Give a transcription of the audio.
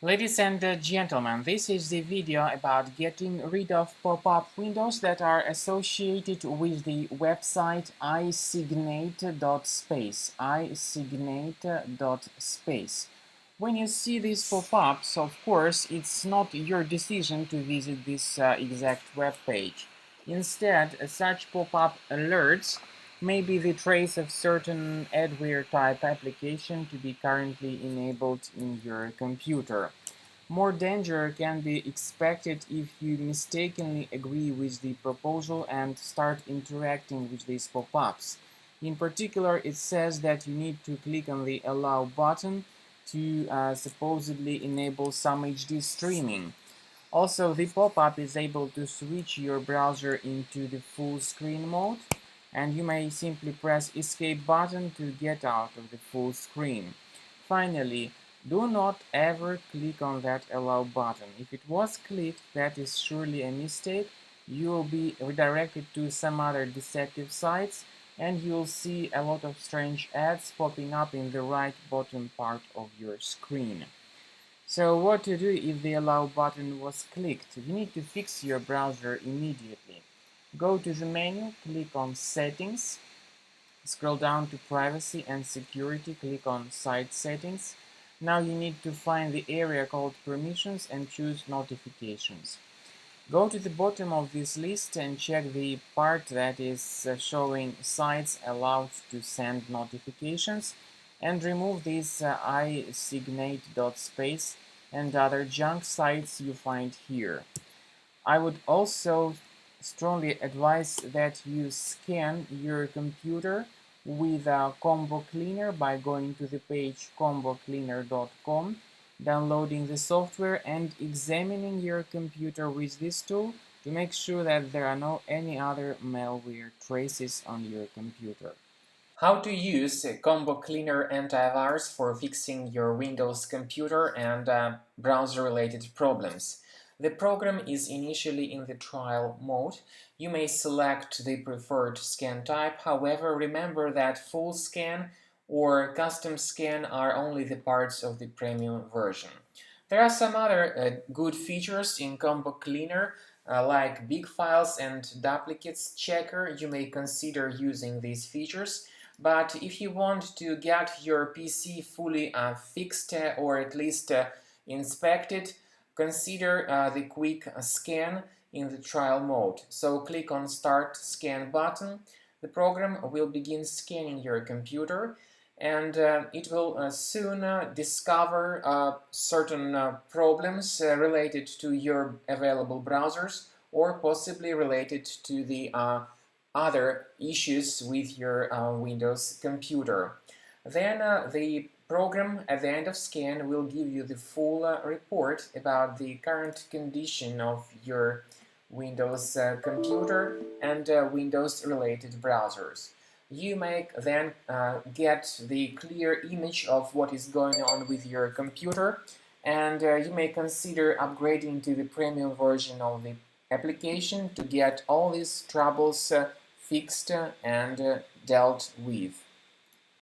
Ladies and gentlemen, this is the video about getting rid of pop-up windows that are associated with the website Eyesignate.space. Eyesignate.space. When you see these pop-ups, of course, it's not your decision to visit this exact web page. Instead, such pop-up alerts may be the trace of certain adware type application to be currently enabled in your computer. More danger can be expected if you mistakenly agree with the proposal and start interacting with these pop-ups. In particular, it says that you need to click on the Allow button to supposedly enable some HD streaming. Also, the pop-up is able to switch your browser into the full screen mode, and you may simply press Escape button to get out of the full screen. Finally, do not ever click on that Allow button. If it was clicked, that is surely a mistake. You will be redirected to some other deceptive sites, and you'll see a lot of strange ads popping up in the right bottom part of your screen. So what to do if the Allow button was clicked? You need to fix your browser immediately. Go to the menu, click on Settings, scroll down to Privacy and Security, click on Site Settings. Now you need to find the area called Permissions and choose Notifications. Go to the bottom of this list and check the part that is showing sites allowed to send notifications, and remove this Eyesignate.space and other junk sites you find here. I would also strongly advise that you scan your computer with a combo cleaner by going to the page combocleaner.com, downloading the software and examining your computer with this tool to make sure that there are no any other malware traces on your computer. How to use Combo Cleaner Antivirus for fixing your Windows computer and browser-related problems. The program is initially in the trial mode. You may select the preferred scan type. However, remember that full scan or custom scan are only the parts of the premium version. There are some other good features in Combo Cleaner, like big files and duplicates checker. You may consider using these features. But if you want to get your PC fully fixed or at least inspected, consider the quick scan in the trial mode. So click on Start Scan button. The program will begin scanning your computer, and it will soon discover certain problems related to your available browsers, or possibly related to the other issues with your Windows computer. Then the program at the end of scan will give you the full report about the current condition of your Windows computer and Windows related browsers. You may then get the clear image of what is going on with your computer, and you may consider upgrading to the premium version of the application to get all these troubles fixed and dealt with.